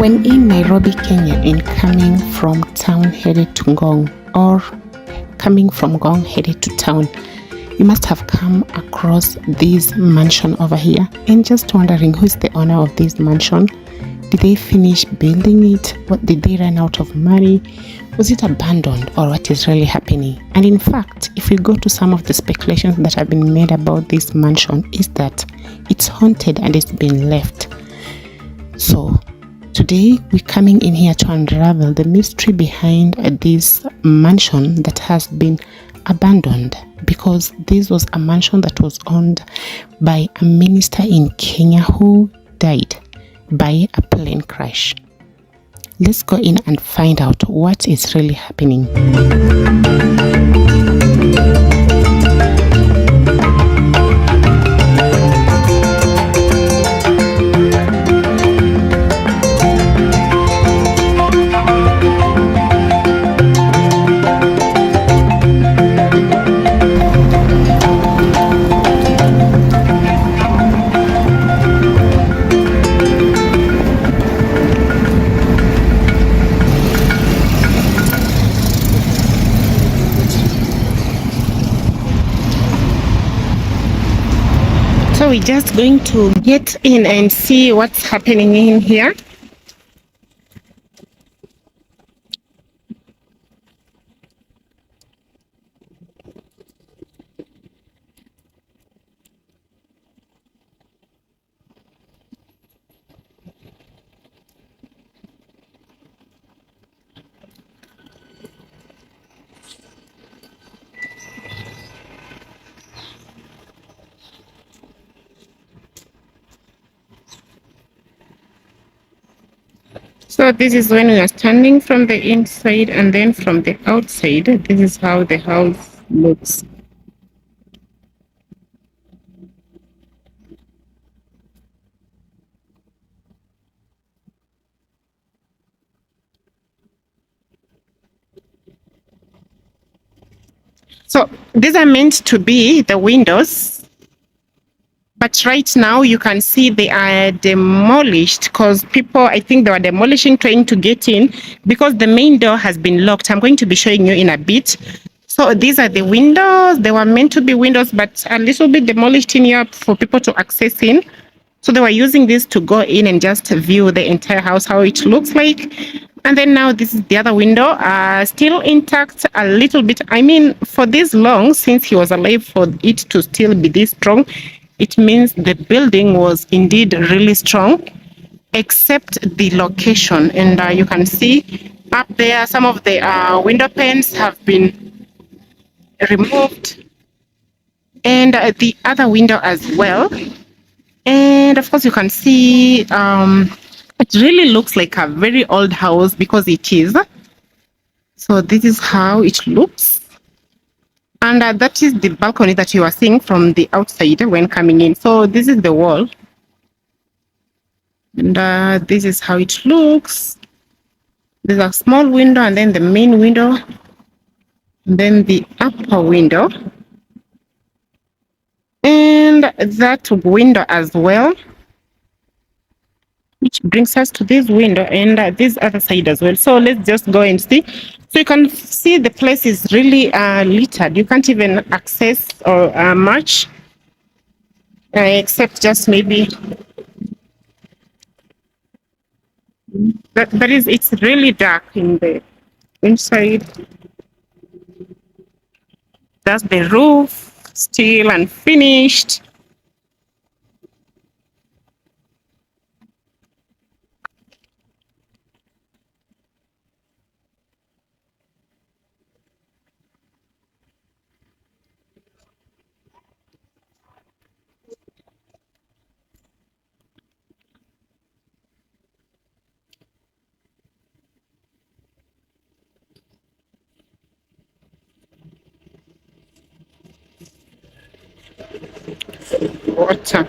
When in Nairobi, Kenya, and coming from town headed to Ngong, or coming from Ngong headed to town, you must have come across this mansion over here and just wondering who's the owner of this mansion. Did they finish building it? What, did they run out of money? Was it abandoned, or what is really happening? And in fact, if we go to some of the speculations that have been made about this mansion, is that it's haunted and it's been left. So today we're coming in here to unravel the mystery behind this mansion that has been abandoned, because this was a mansion that was owned by a minister in Kenya who died by a plane crash. Let's go in and find out what is really happening. So we're just going to get in and see what's happening in here. So this is when we are standing from the inside, and then from the outside, this is how the house looks. So these are meant to be the windows, but right now you can see they are demolished because people, I think they were demolishing, trying to get in because the main door has been locked. I'm going to be showing you in a bit. So these are the windows. They were meant to be windows, but a little bit demolished in here for people to access in. So they were using this to go in and just view the entire house, how it looks like. And then now this is the other window, still intact a little bit. I mean, for this long, since he was alive, for it to still be this strong, it means the building was indeed really strong, except the location. And you can see up there, some of the window panes have been removed, and the other window as well. And of course, you can see it really looks like a very old house, because it is. So this is how it looks. And that is the balcony that you are seeing from the outside when coming in. So this is the wall. And this is how it looks. There's a small window, and then the main window, and then the upper window. And that window as well, which brings us to this window and this other side as well. So let's just go and see. So you can see the place is really littered. You can't even access or much, except just maybe that is, it's really dark in the inside. That's the roof, still unfinished. Water.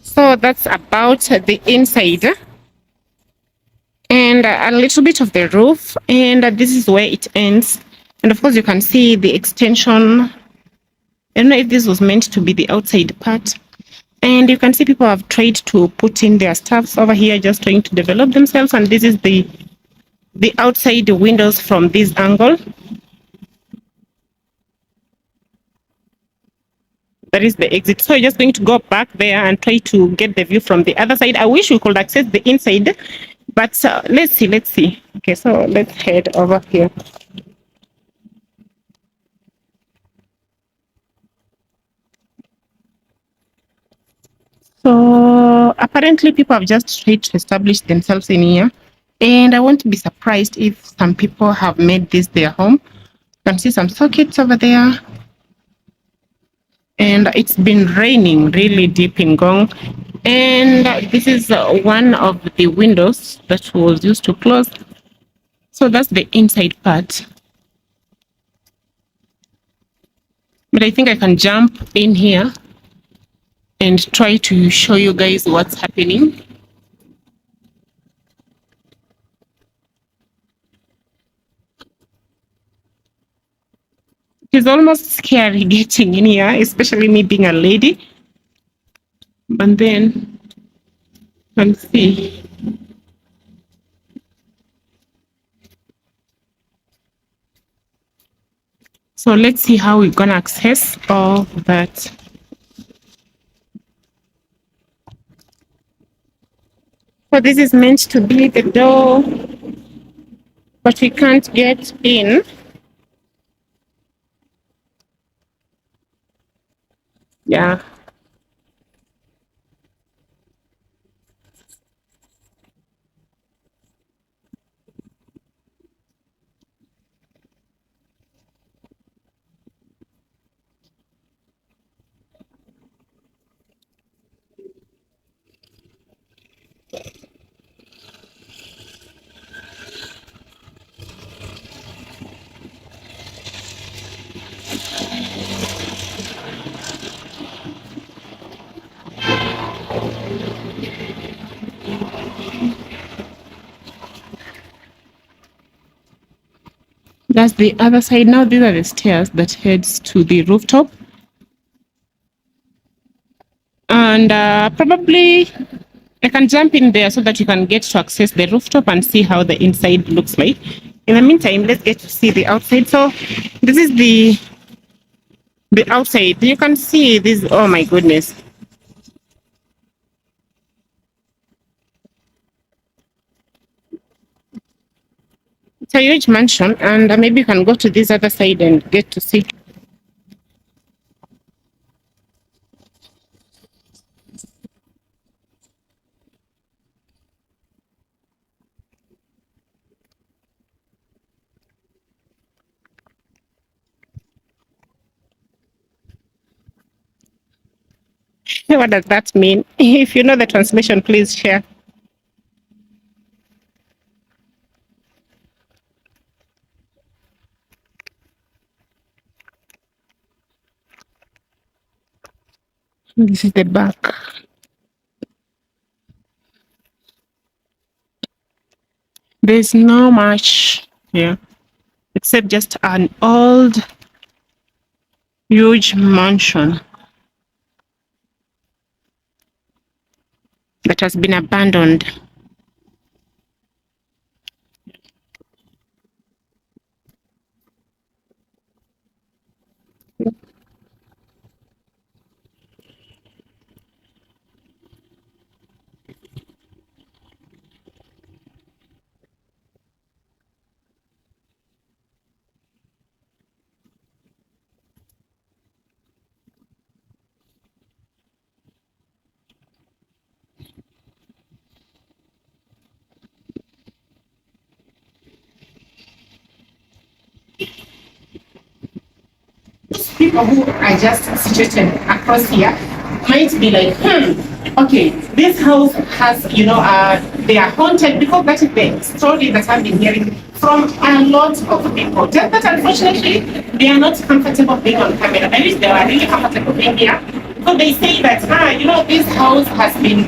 So that's about the inside. And a little bit of the roof, and this is where it ends. And of course you can see the extension I don't know if this was meant to be the outside part. And you can see people have tried to put in their stuffs over here, just trying to develop themselves. And this is the outside windows from this angle. That is the exit. So you're just going to go back there and try to get the view from the other side. I wish we could access the inside, but let's see. Okay, so let's head over here. So apparently people have just tried to establish themselves in here. And I won't be surprised if some people have made this their home. You can see some sockets over there. And it's been raining really deep in Ngong. And this is one of the windows that was used to close. So that's the inside part. But I think I can jump in here and try to show you guys what's happening. It's almost scary getting in here, especially me being a lady. But then, let's see. So let's see how we're gonna access all that. So this is meant to be the door, but we can't get in. Yeah. That's the other side. Now these are the stairs that heads to the rooftop. And probably I can jump in there so that you can get to access the rooftop and see how the inside looks like. In the meantime, let's get to see the outside. So this is the outside. You can see this. Oh my goodness. It's a huge mansion, and maybe you can go to this other side and get to see. What does that mean? If you know the translation, please share. This is the back. There's not much here, except just an old, huge mansion that has been abandoned. People who are just situated across here might be like, okay, this house has, they are haunted, because that is the story that I've been hearing from a lot of people. Just that unfortunately, they are not comfortable being on camera. I wish they were really comfortable being here. So they say that, this house has been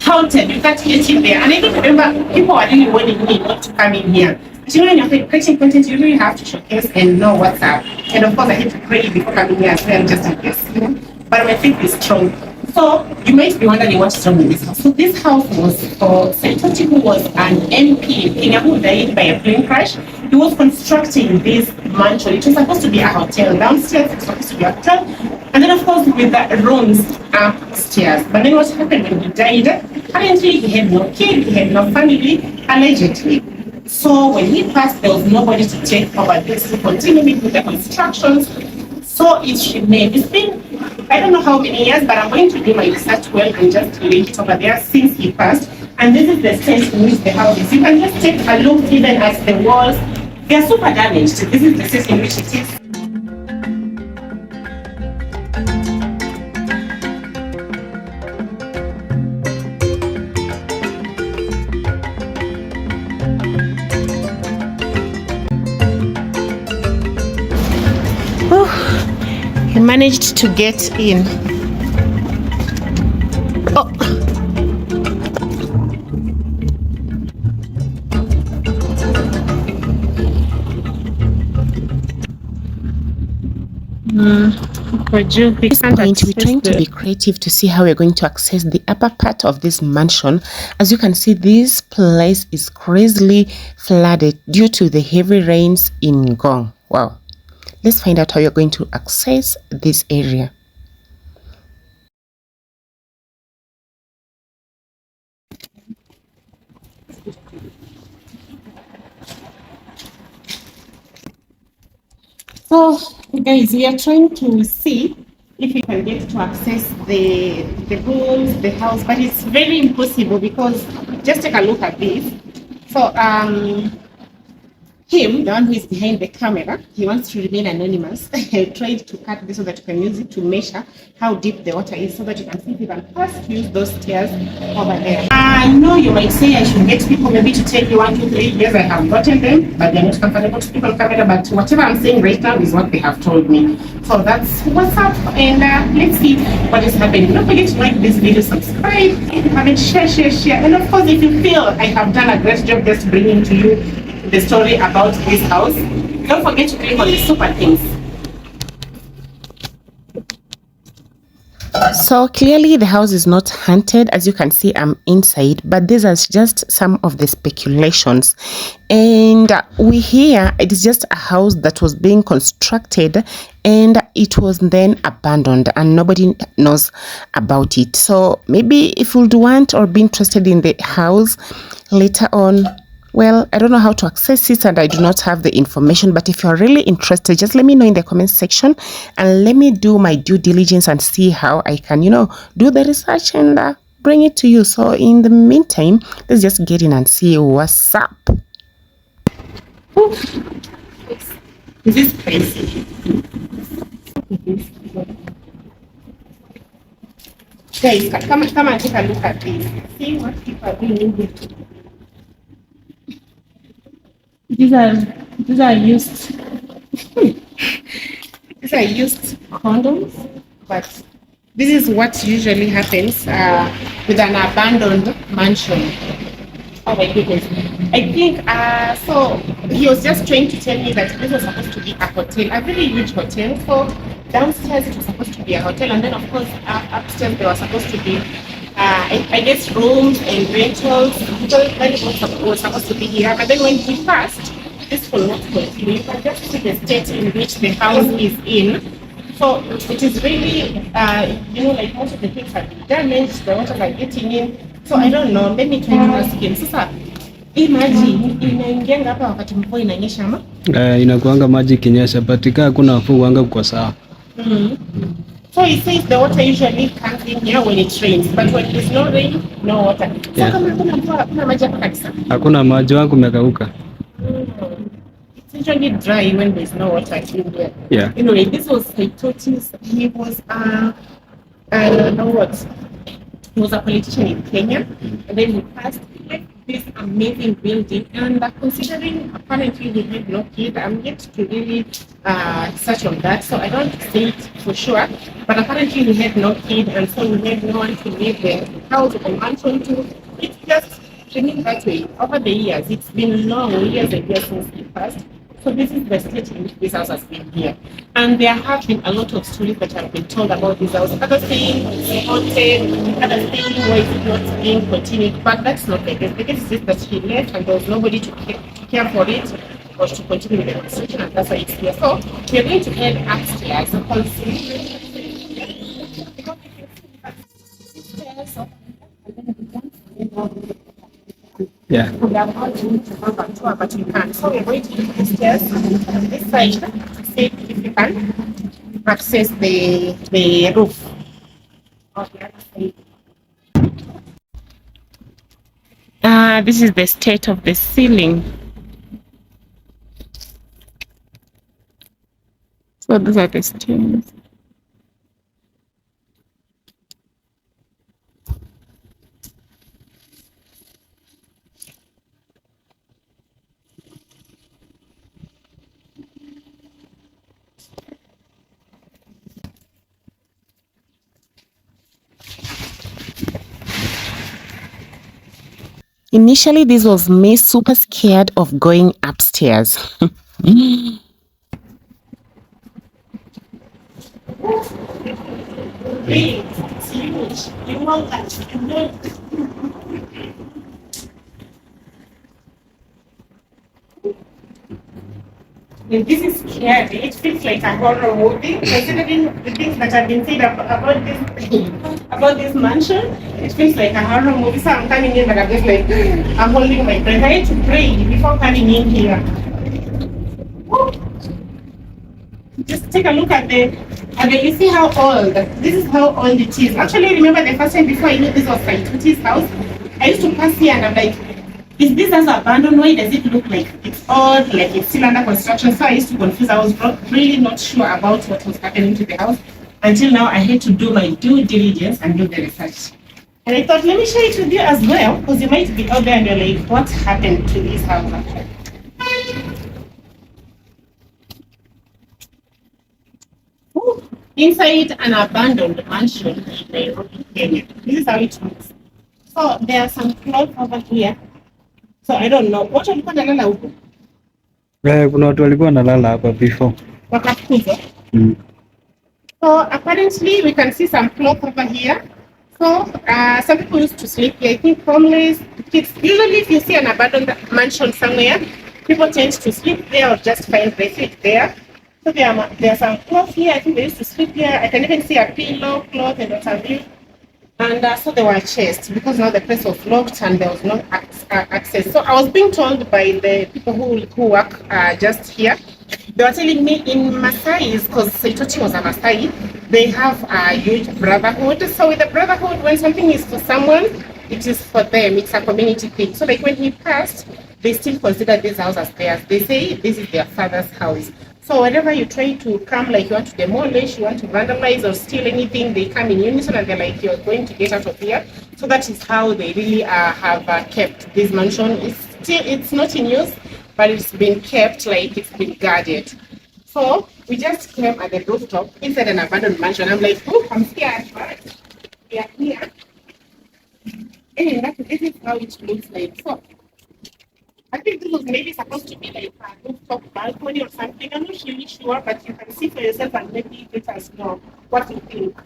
haunted, you can't get in there. And I don't remember, people are really warning me not to come in here. But you know, when you're creating content, you really have to showcase and know what's up. And of course, I had to pray before coming here as well, just in case, you know. But my faith is strong. So you might be wondering what's wrong with this house. So this house was for Saitoti, who was an MP in Kenya who died by a plane crash. He was constructing this mansion. It was supposed to be a hotel. Downstairs, it was supposed to be a hotel. And then, of course, with the rooms upstairs. But then what happened when he died? Apparently, he had no kid, he had no family, allegedly. So when he passed, there was nobody to take over this, to continue with the constructions. So it remained. It's been, I don't know how many years, but I'm going to do my research well and just link it over there since he passed. And this is the state in which the house is. You can just take a look even at the walls. They are super damaged. This is the state in which it is. He managed to get in. Oh. At this point, we're trying to be creative to see how we're going to access the upper part of this mansion. As you can see, this place is crazily flooded due to the heavy rains in Ngong. Wow. Let's find out how you're going to access this area. So, guys, we are trying to see if we can get to access the rooms, the house, but it's very impossible because just take a look at this. So, him, the one who is behind the camera, he wants to remain anonymous. I tried to cut this so that you can use it to measure how deep the water is so that you can see if you can first use those stairs over there. I know you might say I should get people maybe to tell you 1, 2, 3. Yes, I have gotten them, but they're not comfortable to people on camera. But whatever I'm saying right now is what they have told me. So that's what's up. And let's see what is happening. Don't forget to like this video, subscribe, if you haven't, share. And of course, if you feel I have done a great job just bringing to you the story about this house, don't forget to click on the super things. So clearly the house is not haunted. As you can see, I'm inside, but these are just some of the speculations. And we hear it is just a house that was being constructed and it was then abandoned and nobody knows about it. So maybe if you'd want or be interested in the house later on, well, I don't know how to access it and I do not have the information, but if you're really interested, just let me know in the comment section and let me do my due diligence and see how I can, you know, do the research and bring it to you. So in the meantime, let's just get in and see what's up. This is crazy. Guys, come and take a look at this. See what people are doing. These are used these are used condoms, but this is what usually happens with an abandoned mansion. Oh my goodness. I think so he was just trying to tell me that this was supposed to be a hotel, a very huge hotel. So downstairs it was supposed to be a hotel, and then of course upstairs there was supposed to be I guess rooms and rentals. People was supposed to be here, but then when he passed, this will not continue. You can just see the state in which the house is in. So it is really, you know, like most of the things have been damaged, the water are getting in. So I don't know, let me try to ask him. Sasa, imagine, inaingianga hapa wakati mvua inanyesha ama? Inakuanga maji kinyesha, but kaa kuna wafu wanga kwa sawa. So he says the water usually comes in here when it rains, but when there's no rain, no water. So yeah. Kama kuna maji hapa kabisa? Hakuna maji, wangu umekauka. It's usually dry when there's no water in there. Yeah. Anyway, this was Saitoti's. He was I don't know what. He was a politician in Kenya, and then he passed. He left this amazing building, and considering apparently he had no kid, I'm yet to really search on that, so I don't say it for sure. But apparently he had no kid, and so he had no one to live the house or mansion to. It's just functioning that way over the years. It's been long years and years since it passed. So this is the state in which this house has been here. And there have been a lot of stories that have been told about this house. Others saying it's haunted, others saying why is it not being continued. But that's not the case. The case is just that he left and there was nobody to care for it or to continue with the construction, and that's why it's here. So we're going to head upstairs because Yeah. we are about to have a tour, but we can't. So we're going to use the stairs on this side to see if you can access the roof of the other side. This is the state of the ceiling. So these are the stairs. Initially, this was me super scared of going upstairs. It's huge. You know that. You know. And this is scary. It feels like a horror movie. Considering the things that have been said about this mansion, it feels like a horror movie. So I'm coming in, but I'm just like I'm holding my breath. I had to pray before coming in here. Woo. Just take a look at the. You see how old. This is how old it is. Actually, remember the first time before I knew this was my Tuti's house. I used to pass here and I'm like, is this house abandoned? Why does it look like it's old, like it's still under construction? So I used to confuse. I was really not sure about what was happening to the house until now. I had to do my due diligence and do the research. And I thought, let me share it with you as well, because you might be out there and you're like, what happened to this house actually? Ooh, inside an abandoned mansion in Nairobi, Kenya. This is how it looks. So there are some clothes over here. So I don't know. What walikuwa nalala huko? Kuna watu walikuwa wanalala hapa before. Wakafukuzwa. So apparently we can see some cloth over here. So some people used to sleep here. I think homeless kids. Usually if you see an abandoned mansion somewhere, people tend to sleep there or just find refuge there. So there are some cloth here. I think they used to sleep here. I can even see a pillow, cloth, and what have you. And so they were chased because now the place was locked and there was no access. So I was being told by the people who work just here, they were telling me in Maasai's, because Saitoti was a Maasai, they have a huge brotherhood. So with the brotherhood, when something is for someone, it is for them. It's a community thing. So like when he passed, they still consider this house as theirs. They say this is their father's house. So whenever you try to come, like you want to demolish, you want to vandalize or steal anything, they come in unison and they're like, you're going to get out of here. So that is how they really have kept this mansion. It's not in use, but it's been kept, like it's been guarded. So we just came at the rooftop inside an abandoned mansion. I'm like, oh, I'm scared, but we are here. And this is how it looks like. So I think this was maybe supposed to be like a rooftop balcony or something. I'm not really sure, but you can see for yourself and maybe let us know what you think.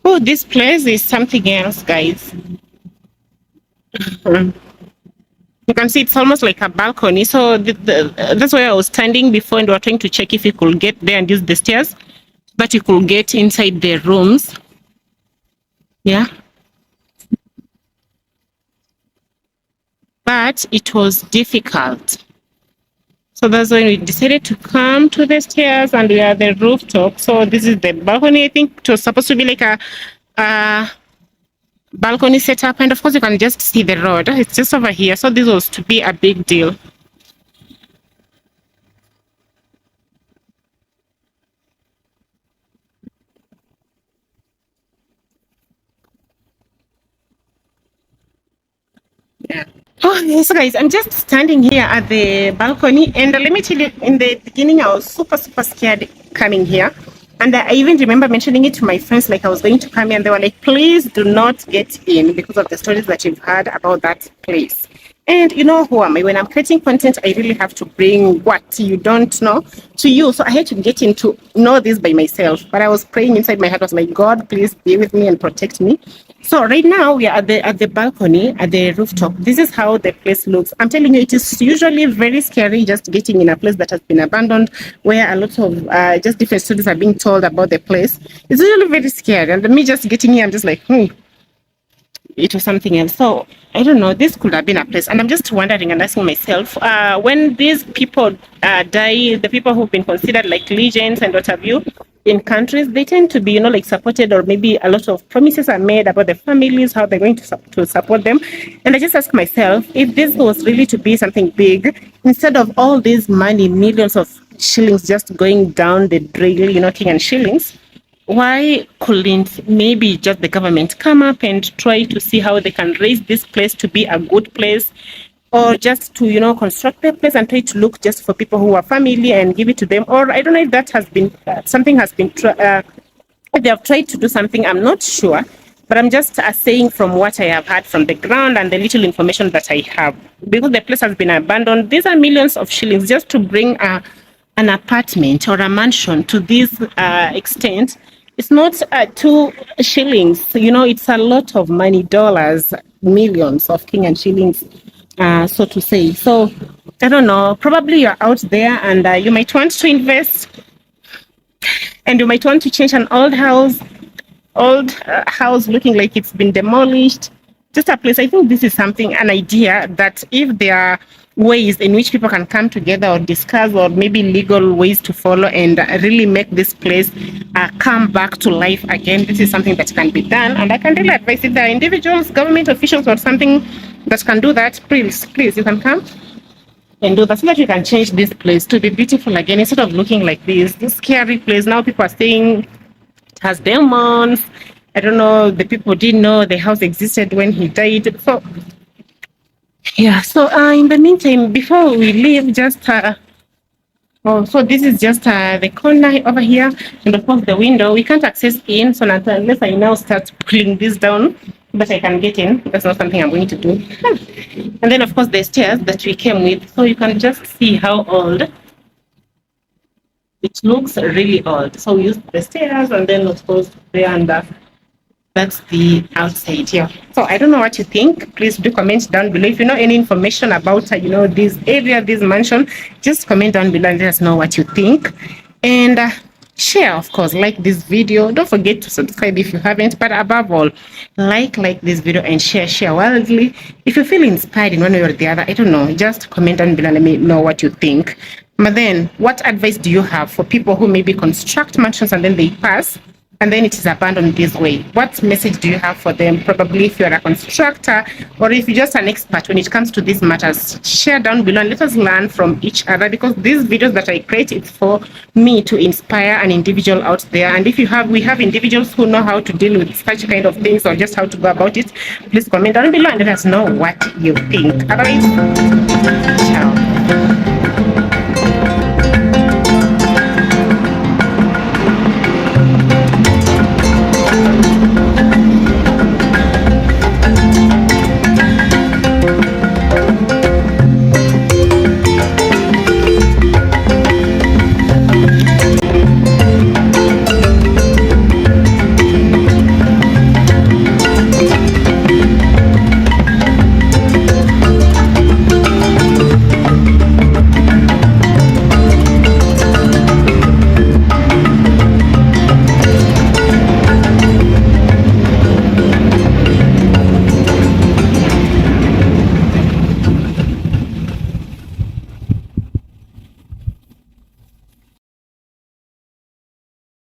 Oh, this place is something else, guys. You can see it's almost like a balcony. So that's where I was standing before and we were trying to check if you could get there and use the stairs, but you could get inside the rooms. Yeah. But it was difficult. So that's when we decided to come to the stairs and we are at the rooftop. So this is the balcony. I think it was supposed to be like a balcony setup. And of course you can just see the road. It's just over here. So this was to be a big deal. Yeah. Oh, so guys, I'm just standing here at the balcony, and let me tell you, in the beginning, I was super scared coming here And I even remember mentioning it to my friends, like I was going to come here, and they were like, please do not get in because of the stories that you've heard about that place. And you know who am I? When I'm creating content, I really have to bring what you don't know to you. So I had to get in to know this by myself. But I was praying inside my heart, I was like, God, please be with me and protect me. So right now we are at the balcony, at the rooftop. This is how the place looks. I'm telling you, it is usually very scary just getting in a place that has been abandoned, where a lot of just different stories are being told about the place. It's usually very scary. And me just getting here, I'm just like, it was something else. So I don't know. This could have been a place, and I'm just wondering and asking myself, when these people die, the people who've been considered like legends and what have you in countries, they tend to be, like supported, or maybe a lot of promises are made about the families, how they're going to support them. And I just ask myself, if this was really to be something big, instead of all this money, millions of shillings just going down the drain, Kenyan shillings, why couldn't maybe just the government come up and try to see how they can raise this place to be a good place, or just to construct the place and try to look just for people who are family and give it to them? Or I don't know if that has been something has been if they have tried to do something, I'm not sure, but I'm just saying from what I have heard from the ground and the little information that I have, because the place has been abandoned. These are millions of shillings just to bring an apartment or a mansion to this extent. It's not 2 shillings, it's a lot of money, dollars, millions of Kenyan shillings, so to say. So I don't know, probably you're out there and you might want to invest, and you might want to change an old house looking like it's been demolished, just a place. I think this is an idea that if there are ways in which people can come together or discuss, or maybe legal ways to follow and really make this place come back to life again, this is something that can be done. And I can really advise, if there are individuals, government officials, or something that can do that, please, you can come and do that, so that we can change this place to be beautiful again, instead of looking like this scary place. Now people are saying it has demons. I don't know, the people didn't know the house existed when he died. So yeah, so in the meantime, before we leave, just so this is just the corner over here, and of course the window we can't access in, so not unless I now start pulling this down, but I can get in. That's not something I'm going to do. And then of course the stairs that we came with, so you can just see how old it looks, really old. So we used the stairs, and then of course there and that's the outside here. So I don't know what you think. Please do comment down below. If you know any information about this area, this mansion, just comment down below and let us know what you think. And share, of course, like this video. Don't forget to subscribe if you haven't, but above all, like this video and share wildly. If you feel inspired in one way or the other, I don't know, just comment down below and let me know what you think. But then, what advice do you have for people who maybe construct mansions and then they pass, and then it is abandoned this way? What message do you have for them? Probably if you're a constructor, or if you're just an expert when it comes to these matters, share down below and let us learn from each other, because these videos that I create, it's for me to inspire an individual out there. And if we have individuals who know how to deal with such kind of things, or just how to go about it, please comment down below and let us know what you think. Otherwise, ciao.